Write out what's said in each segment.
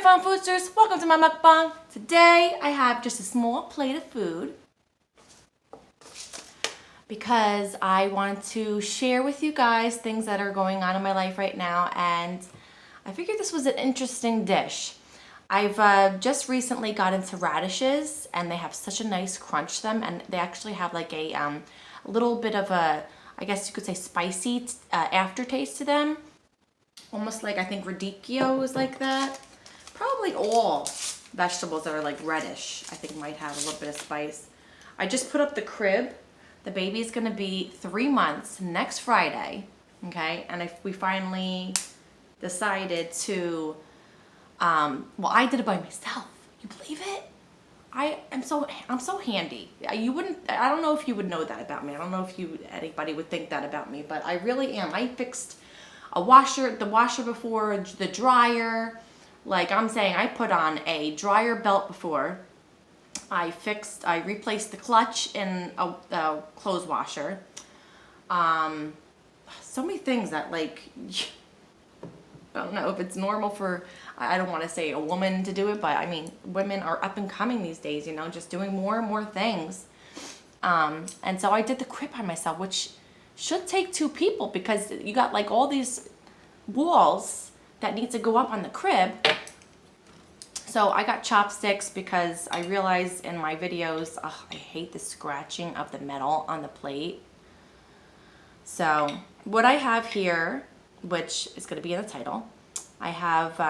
fun foodsters, welcome to my mukbang. Today I have just a small plate of food because I want to share with you guys things that are going on in my life right now, and I figured this was an interesting dish. I've just recently got into radishes, and they have such a nice crunch to them, and they actually have like a little bit of a, I guess you could say, spicy aftertaste to them. Almost like, I think radicchio is like that. Probably all vegetables that are like reddish, I think, might have a little bit of spice. I just put up the crib. The baby's gonna be 3 months next Friday, okay? And if we finally decided to, well, I did it by myself. You believe it? I'm so handy. You wouldn't, I don't know if you would know that about me. I don't know if anybody would think that about me, but I really am. I fixed the washer before, the dryer. Like I'm saying, I put on a dryer belt before. I replaced the clutch in a clothes washer. So many things that, like, I don't know if it's normal for, I don't want to say a woman to do it, but I mean, women are up and coming these days, you know, just doing more and more things. And so I did the crib by myself, which should take 2 people because you got like all these walls that need to go up on the crib. So I got chopsticks because I realized in my videos, I hate the scratching of the metal on the plate. So what I have here, which is going to be in the title, I have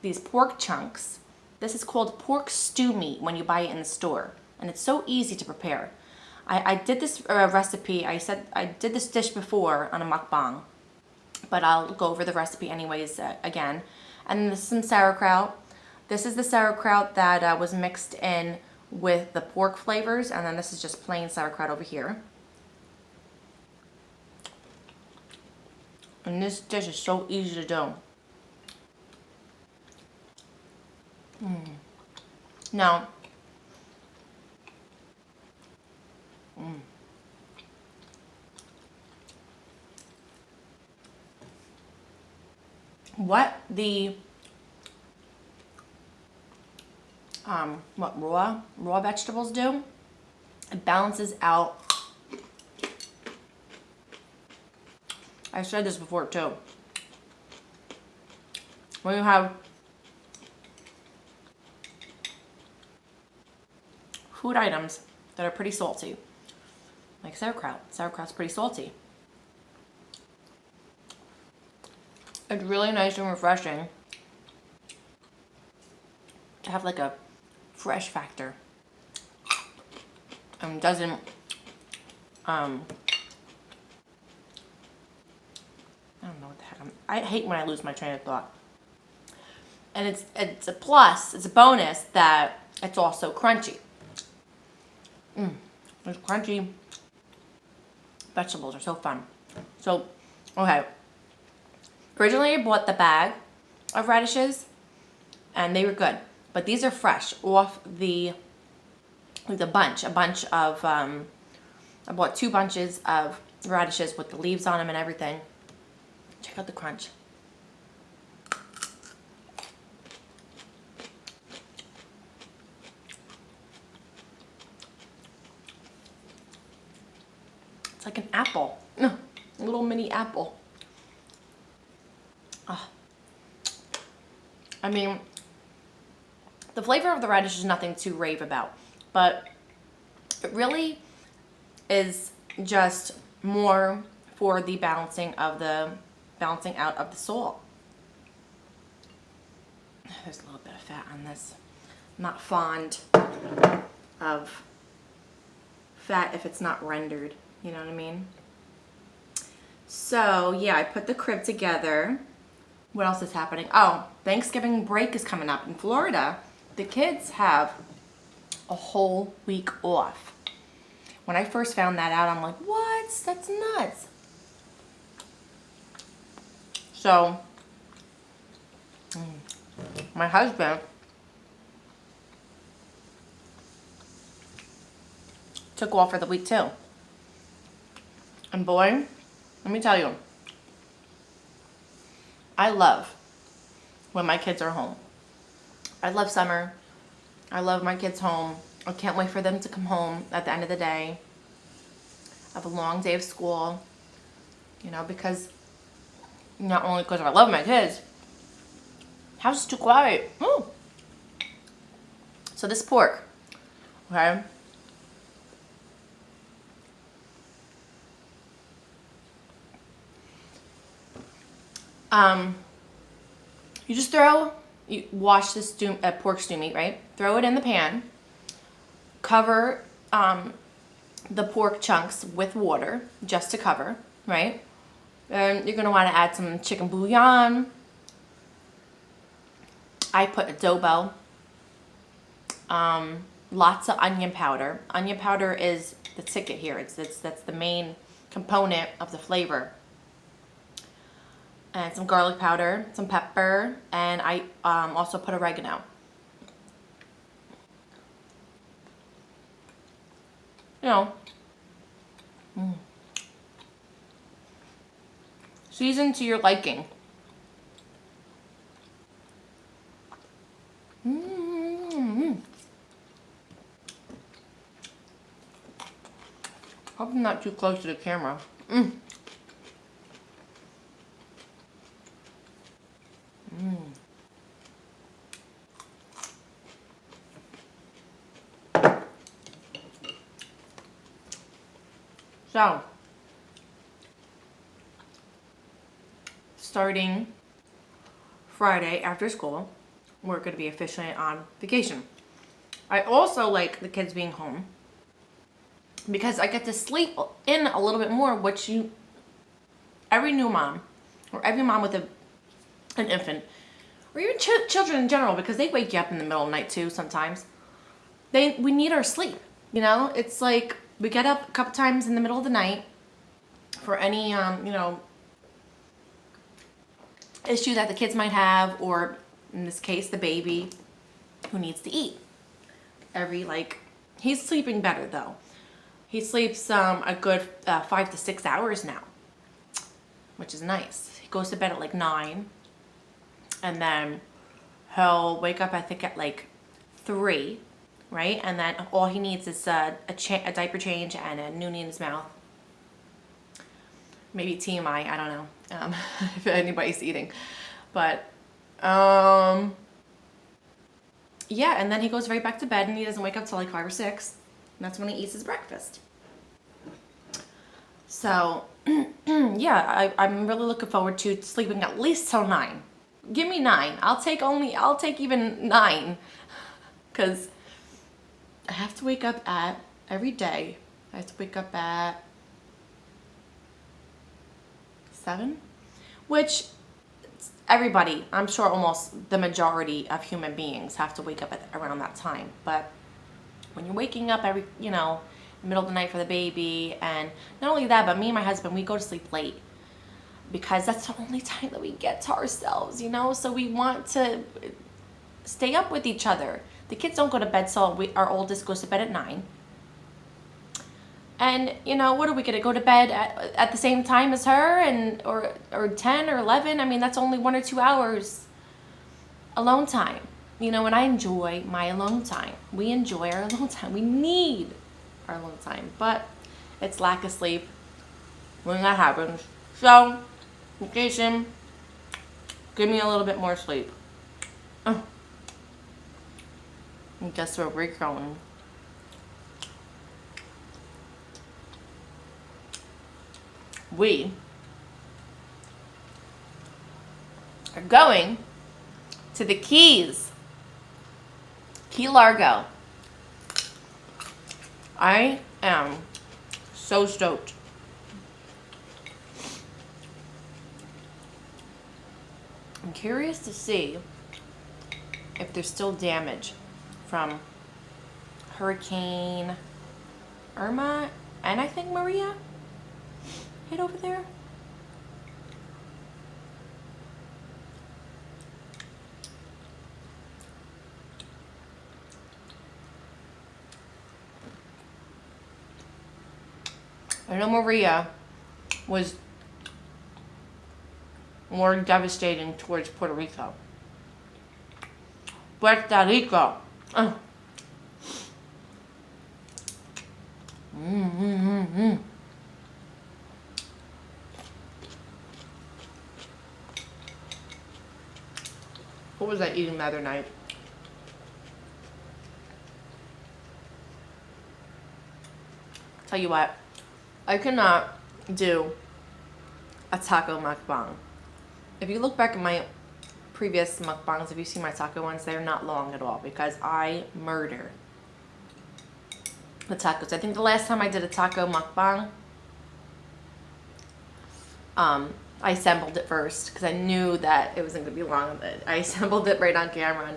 these pork chunks. This is called pork stew meat when you buy it in the store, and it's so easy to prepare. I did this recipe. I said I did this dish before on a mukbang, but I'll go over the recipe anyways again. And then there's some sauerkraut. This is the sauerkraut that was mixed in with the pork flavors, and then this is just plain sauerkraut over here. And this dish is so easy to do. Now, what the raw vegetables do, it balances out. I said this before too. When you have food items that are pretty salty, like sauerkraut. Sauerkraut's pretty salty. It's really nice and refreshing to have like a fresh factor. Doesn't I don't know what the heck I hate when I lose my train of thought. And it's a plus, it's a bonus that it's also crunchy. Those crunchy vegetables are so fun. So, okay. Originally I bought the bag of radishes and they were good. But these are fresh off a bunch of, I bought 2 bunches of radishes with the leaves on them and everything. Check out the crunch. It's like an apple, a little mini apple. I mean, the flavor of the radish is nothing to rave about, but it really is just more for the balancing out of the salt. There's a little bit of fat on this. I'm not fond of fat if it's not rendered, you know what I mean? So yeah, I put the crib together. What else is happening? Oh, Thanksgiving break is coming up in Florida. The kids have a whole week off. When I first found that out, I'm like, what? That's nuts. So, my husband took off for the week too. And boy, let me tell you, I love when my kids are home. I love summer. I love my kids home. I can't wait for them to come home at the end of the day. I have a long day of school, you know, because not only because I love my kids, house is too quiet. Ooh. So this pork, okay? You just you wash this pork stew meat, right? Throw it in the pan. Cover the pork chunks with water, just to cover, right? And you're gonna wanna add some chicken bouillon. I put adobo. Lots of onion powder. Onion powder is the ticket here. That's the main component of the flavor. And some garlic powder, some pepper, and I also put oregano. You know, season to your liking. Hope I'm not too close to the camera. So, starting Friday after school, we're going to be officially on vacation. I also like the kids being home because I get to sleep in a little bit more, which every new mom or every mom with an infant, or even children in general, because they wake you up in the middle of the night too sometimes. We need our sleep, you know? It's like we get up a couple times in the middle of the night for any, you know, issue that the kids might have, or in this case, the baby who needs to eat. He's sleeping better though. He sleeps a good 5 to 6 hours now, which is nice. He goes to bed at like 9, and then he'll wake up, I think, at like 3, right? And then all he needs is a diaper change and a noonie in his mouth. Maybe TMI, I don't know if anybody's eating. But, yeah, and then he goes right back to bed, and he doesn't wake up till like 5 or 6. And that's when he eats his breakfast. So, yeah, I'm really looking forward to sleeping at least till 9. Give me 9. I'll take even 9. Because I have to wake up every day, I have to wake up at 7, which everybody, I'm sure almost the majority of human beings have to wake up around that time. But when you're waking up every, you know, in the middle of the night for the baby, and not only that, but me and my husband, we go to sleep late because that's the only time that we get to ourselves, you know? So we want to stay up with each other. The kids don't go to bed, so our oldest goes to bed at 9. And, you know, what are we going to go to bed at the same time as her, and or 10 or 11? I mean, that's only 1 or 2 hours alone time. You know, and I enjoy my alone time. We enjoy our alone time. We need our alone time. But it's lack of sleep when that happens. So, vacation, give me a little bit more sleep. And guess where we're going? We are going to the Keys, Key Largo. I am so stoked. I'm curious to see if there's still damage from Hurricane Irma and I think Maria hit over there. I know Maria was more devastating towards Puerto Rico. Puerto Rico. What was I eating the other night? Tell you what, I cannot do a taco mukbang. If you look back at my previous mukbangs, if you see my taco ones, they're not long at all because I murder the tacos. I think the last time I did a taco mukbang, I assembled it first because I knew that it wasn't going to be long. I assembled it right on camera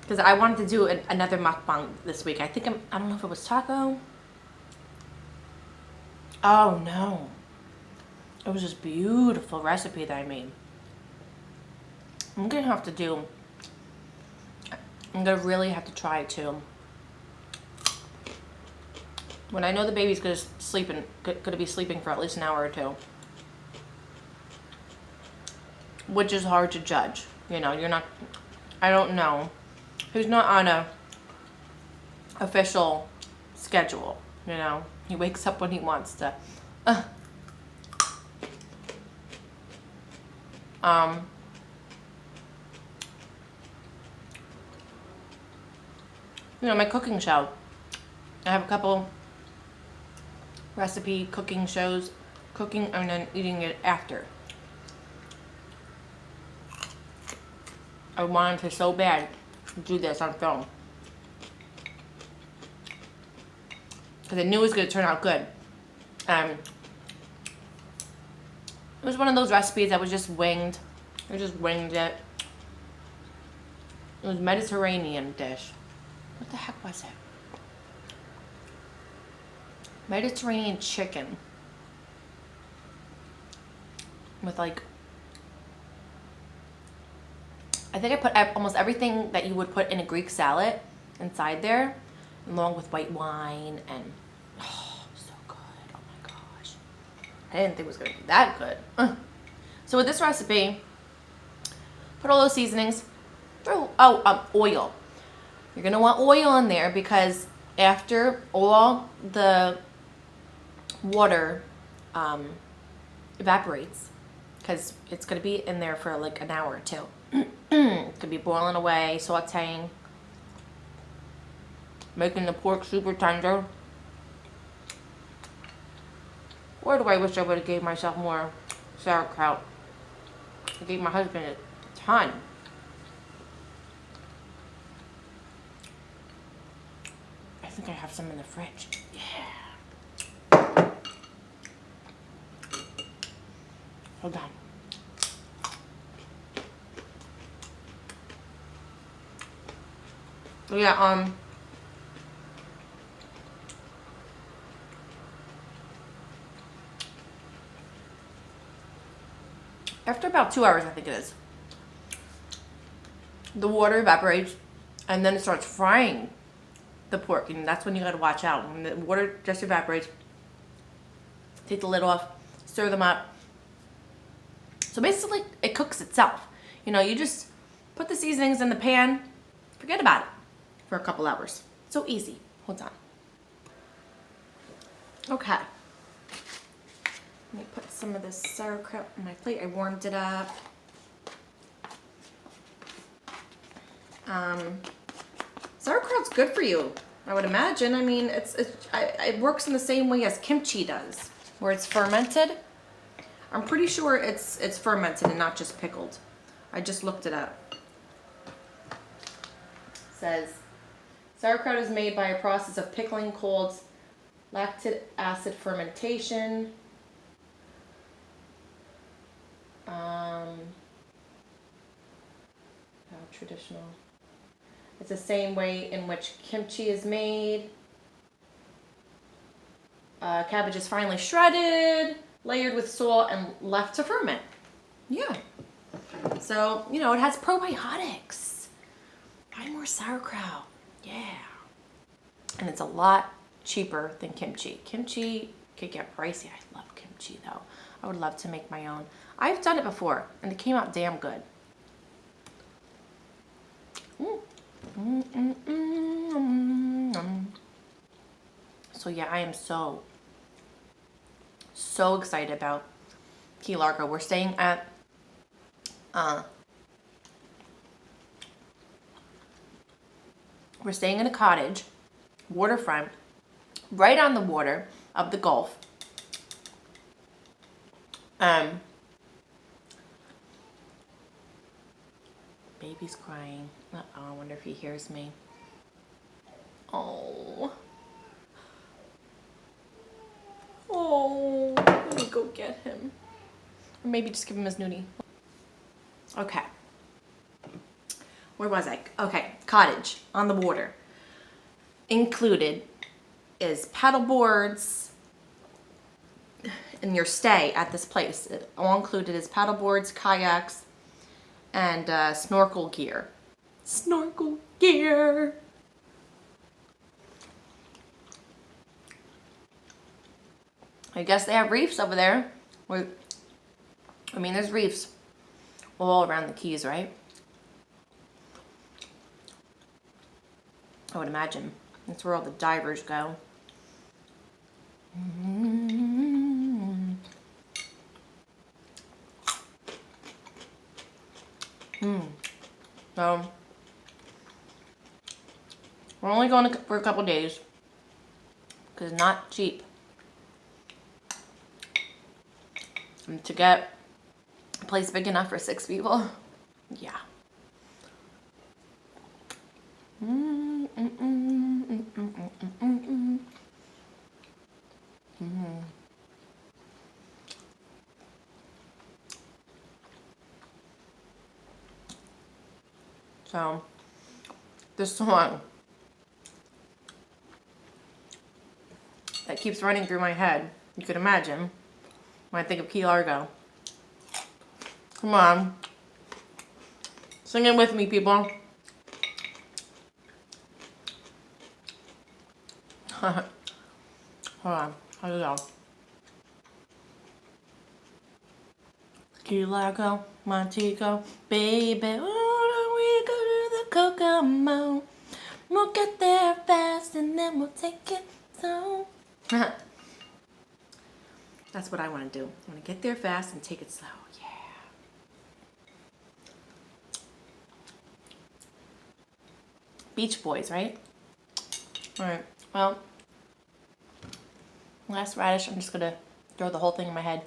because I wanted to do another mukbang this week. I don't know if it was taco. Oh no. It was this beautiful recipe that I made. I'm going to really have to try it too. When I know the baby's going to be sleeping for at least an hour or two. Which is hard to judge. You know, I don't know. He's not on a official schedule, you know. He wakes up when he wants to. You know, my cooking show. I have a couple recipe cooking shows, cooking and then eating it after. I wanted to so bad do this on film because I knew it was going to turn out good. It was one of those recipes that was just winged. I just winged it. It was a Mediterranean dish. What the heck was it? Mediterranean chicken with like, I think I put almost everything that you would put in a Greek salad inside there, along with white wine, and oh, so good. Oh my gosh. I didn't think it was going to be that good. So with this recipe, put all those seasonings, oil. You're going to want oil in there because after all the water evaporates, because it's going to be in there for like an hour or two. It could be boiling away, sauteing, making the pork super tender. Or do I wish I would have gave myself more sauerkraut? I gave my husband a ton. I think I have some in the fridge. Yeah. Hold on. Yeah, after about 2 hours, I think it is, the water evaporates and then it starts frying the pork, and that's when you gotta watch out. When the water just evaporates, take the lid off, stir them up. So basically, it cooks itself. You know, you just put the seasonings in the pan, forget about it for a couple hours. So easy. Hold on. Okay. Let me put some of this sauerkraut on my plate. I warmed it up. Sauerkraut's good for you, I would imagine. I mean, it works in the same way as kimchi does, where it's fermented. I'm pretty sure it's fermented and not just pickled. I just looked it up. It says, sauerkraut is made by a process of pickling called lactic acid fermentation. Traditional. It's the same way in which kimchi is made. Cabbage is finely shredded, layered with salt, and left to ferment. Yeah. So, you know, it has probiotics. Buy more sauerkraut. Yeah. And it's a lot cheaper than kimchi. Kimchi could get pricey. I love kimchi though. I would love to make my own. I've done it before and it came out damn good. So yeah, I am so excited about Key Largo. We're staying at in a cottage, waterfront, right on the water of the Gulf. Baby's crying. Uh-oh, I wonder if he hears me. Oh. Oh, let me go get him. Or maybe just give him his noonie. Okay. Where was I? Okay, cottage on the water. Included is paddle boards in your stay at this place. It all included is paddle boards, kayaks, and snorkel gear. Snorkel gear! I guess they have reefs over there. I mean, there's reefs all around the Keys, right? I would imagine. That's where all the divers go. So, we're only going for a couple days because it's not cheap. And to get a place big enough for 6 people, yeah. So, this song that keeps running through my head, you could imagine, when I think of Key Largo. Come on. Sing it with me, people. Hold on. How do you go? Key Largo, Montego, baby. Oh, don't we go to the Kokomo? We'll get there fast and then we'll take it slow. That's what I want to do. I want to get there fast and take it slow. Yeah. Beach Boys, right? All right. Well, last radish. I'm just going to throw the whole thing in my head.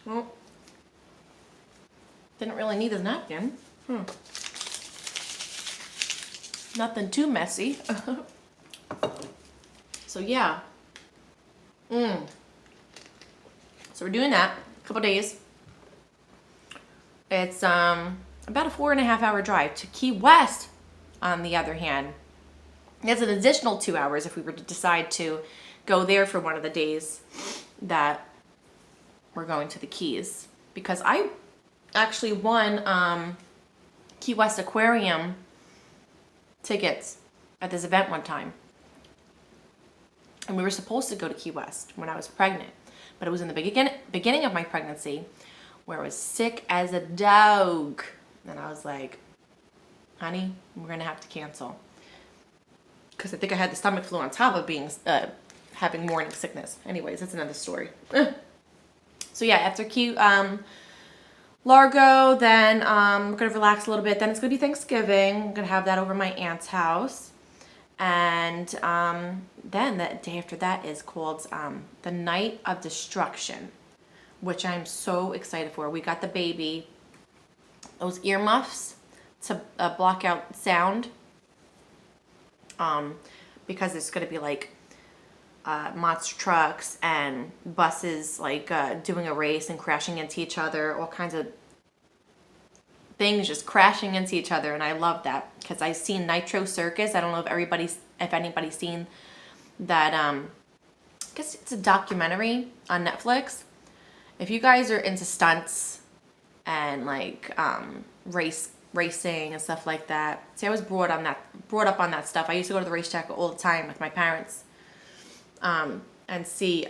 Well, didn't really need a napkin. Nothing too messy. So yeah. So we're doing that. A couple days. It's about a 4.5-hour drive to Key West. On the other hand, it's an additional 2 hours if we were to decide to go there for one of the days that we're going to the Keys, because I actually won Key West Aquarium tickets at this event one time, and we were supposed to go to Key West when I was pregnant, but it was in the beginning of my pregnancy where I was sick as a dog, and I was like, honey, we're gonna have to cancel, because I think I had the stomach flu on top of being having morning sickness. Anyways, that's another story. So yeah, after Key Largo, then we're gonna relax a little bit. Then it's gonna be Thanksgiving. I'm gonna have that over my aunt's house, and then the day after that is called the Night of Destruction, which I'm so excited for. We got the baby those earmuffs to block out sound, because it's gonna be like monster trucks and buses like doing a race and crashing into each other, all kinds of things just crashing into each other, and I love that because I've seen Nitro Circus. I don't know if anybody's seen that guess it's a documentary on Netflix. If you guys are into stunts and like racing and stuff like that. See, I was brought up on that stuff. I used to go to the racetrack all the time with my parents. And see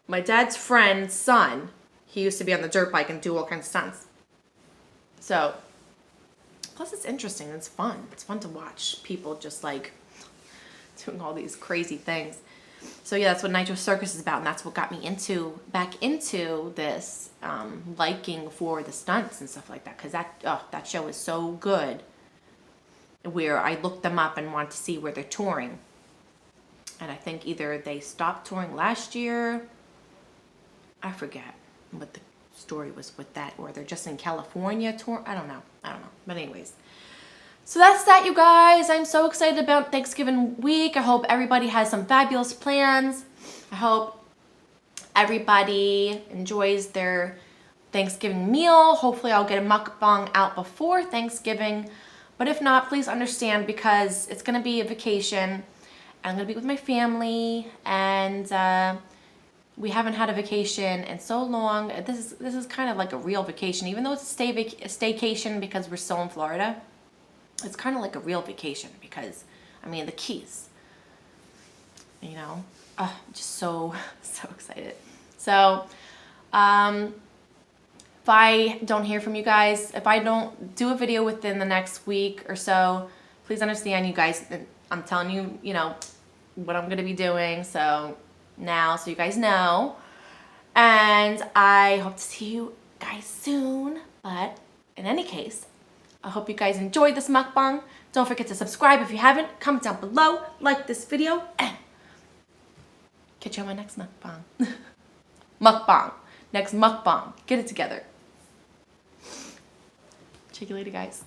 my dad's friend's son, he used to be on the dirt bike and do all kinds of stunts. So, plus it's interesting, it's fun. It's fun to watch people just like doing all these crazy things. So yeah, that's what Nitro Circus is about, and that's what got me back into this liking for the stunts and stuff like that, because that show is so good, where I looked them up and want to see where they're touring. And I think either they stopped touring last year, I forget what the story was with that, or they're just in California tour. I don't know. But anyways, so that's that, you guys. I'm so excited about Thanksgiving week. I hope everybody has some fabulous plans. I hope everybody enjoys their Thanksgiving meal. Hopefully I'll get a mukbang out before Thanksgiving. But if not, please understand, because it's going to be a vacation. I'm going to be with my family, and we haven't had a vacation in so long. This is kind of like a real vacation, even though it's a staycation because we're still in Florida. It's kind of like a real vacation because, I mean, the Keys, you know, just so excited. So, if I don't hear from you guys, if I don't do a video within the next week or so, please understand, you guys, I'm telling you, you know, what I'm going to be doing. So now, so you guys know. And I hope to see you guys soon. But in any case, I hope you guys enjoyed this mukbang. Don't forget to subscribe if you haven't. Comment down below. Like this video. And catch you on my next mukbang. Mukbang. Next mukbang. Get it together. Check you later, guys.